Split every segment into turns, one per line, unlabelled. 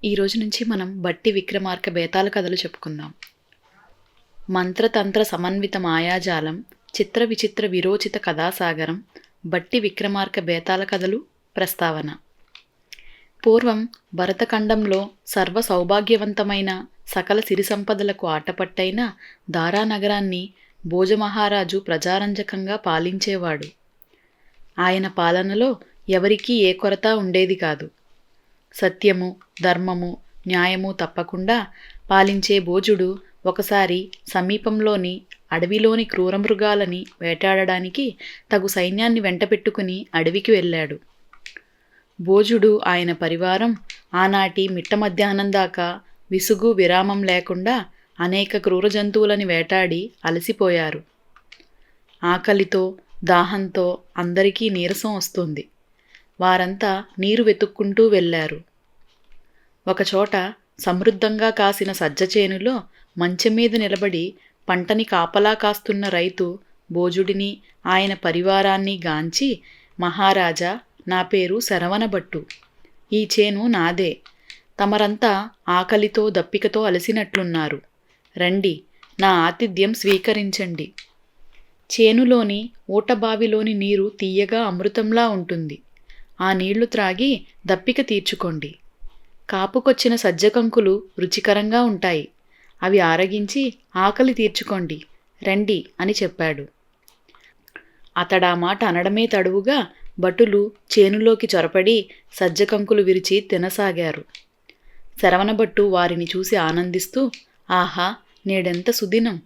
ఈ రోజు నుంచి మనం బట్టి విక్రమార్క బేతాళ కథలు చెప్పుకుందాం. మంత్రతంత్ర సమన్విత మాయాజాలం, చిత్ర విచిత్ర విరోచిత కథాసాగరం, బట్టి విక్రమార్క బేతాళ కథలు ప్రస్తావన. పూర్వం భరతఖండంలో సర్వ సౌభాగ్యవంతమైన సకల సిరి సంపదలకు ఆటపట్టైన దారానగరాన్ని భోజమహారాజు ప్రజారంజకంగా పాలించేవాడు. ఆయన పాలనలో ఎవరికీ ఏ కొరత ఉండేది కాదు. సత్యము, ధర్మము, న్యాయము తప్పకుండా పాలించే భోజుడు ఒకసారి సమీపంలోని అడవిలోని క్రూరమృగాలని వేటాడడానికి తగు సైన్యాన్ని వెంటపెట్టుకుని అడవికి వెళ్ళాడు. భోజుడు ఆయన పరివారం ఆనాటి మిట్ట మధ్యాహ్నం దాకా విసుగు విరామం లేకుండా అనేక క్రూర జంతువులని వేటాడి అలసిపోయారు. ఆకలితో దాహంతో అందరికీ నీరసం వస్తుంది. వారంతా నీరు వెతుక్కుంటూ వెళ్ళారు. ఒకచోట సమృద్ధంగా కాసిన సజ్జచేనులో మంచెం మీద నిలబడి పంటని కాపలా కాస్తున్న రైతు భోజుడిని ఆయన పరివారాన్ని గాంచి, మహారాజా, నా పేరు శరవణభట్టు. ఈ చేను నాదే. తమరంతా ఆకలితో దప్పికతో అలసినట్లున్నారు. రండి, నా ఆతిథ్యం స్వీకరించండి. చేనులోని ఊటబావిలోని నీరు తీయగా అమృతంలా ఉంటుంది. ఆ నీళ్లు త్రాగి దప్పిక తీర్చుకోండి. కాపుకొచ్చిన సజ్జకంకులు రుచికరంగా ఉంటాయి. అవి ఆరగించి ఆకలి తీర్చుకోండి. రండి అని చెప్పాడు. అతడా మాట అనడమే తడువుగా భటులు చేనులోకి చొరపడి సజ్జకంకులు విరిచి తినసాగారు. శరవణభట్టు వారిని చూసి ఆనందిస్తూ, ఆహా, నేడెంత సుదినం!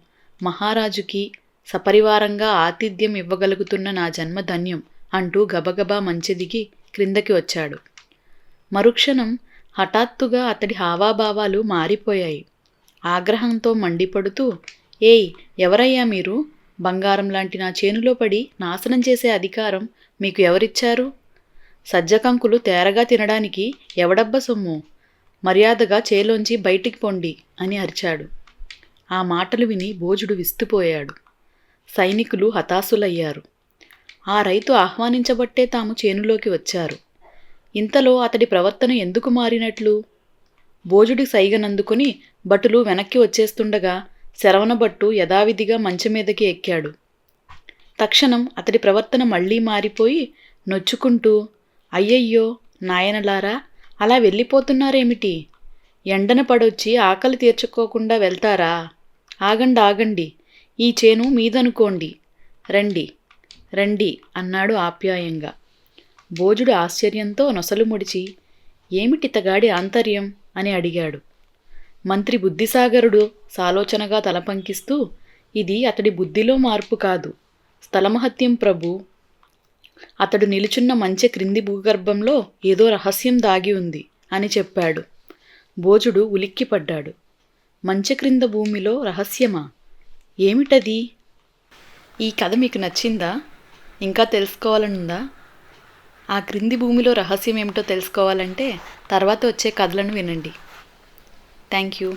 మహారాజుకి సపరివారంగా ఆతిథ్యం ఇవ్వగలుగుతున్న నా జన్మ ధన్యం అంటూ గబగబా మంచెదిగి క్రిందకి వచ్చాడు. మరుక్షణం హఠాత్తుగా అతడి హావాభావాలు మారిపోయాయి. ఆగ్రహంతో మండిపడుతూ, ఏయ్, ఎవరయ్యా మీరు? బంగారం లాంటి నా చేనులో పడి నాశనం చేసే అధికారం మీకు ఎవరిచ్చారు? సజ్జకంకులు తేరగా తినడానికి ఎవడబ్బ సొమ్ము? మర్యాదగా చేలోంచి బయటికి పొండి అని అరిచాడు. ఆ మాటలు విని భోజుడు విస్తుపోయాడు. సైనికులు హతాశులయ్యారు. ఆ రైతు ఆహ్వానించబట్టే తాము చేనులోకి వచ్చారు. ఇంతలో అతడి ప్రవర్తన ఎందుకు మారినట్లు? భోజుడి సైగనందుకుని భటులు వెనక్కి వచ్చేస్తుండగా శరవణభట్టు యథావిధిగా మంచం మీదకి ఎక్కాడు. తక్షణం అతడి ప్రవర్తన మళ్లీ మారిపోయి నొచ్చుకుంటూ, అయ్యయ్యో నాయనలారా, అలా వెళ్ళిపోతున్నారేమిటి? ఎండన పడొచ్చి ఆకలి తీర్చుకోకుండా వెళ్తారా? ఆగండి ఆగండి, ఈ చేను మీదనుకోండి. రండి రండి అన్నాడు ఆప్యాయంగా. భోజుడు ఆశ్చర్యంతో నొసలు ముడిచి, ఏమిటితగాడి ఆంతర్యం అని అడిగాడు. మంత్రి బుద్ధిసాగరుడు సాలోచనగా తలపంకిస్తూ, ఇది అతడి బుద్ధిలో మార్పు కాదు, స్థలమహత్యం ప్రభూ. అతడు నిలుచున్న మంచె క్రింది భూగర్భంలో ఏదో రహస్యం దాగి ఉంది అని చెప్పాడు. భోజుడు ఉలిక్కిపడ్డాడు. మంచె క్రింద భూమిలో రహస్యమా? ఏమిటది? ఈ కథ మీకు నచ్చిందా? ఇంకా తెలుసుకోవాలనుందా? ఆ క్రింది భూమిలో రహస్యం ఏమిటో తెలుసుకోవాలంటే తర్వాత వచ్చే కథలను వినండి. Thank you.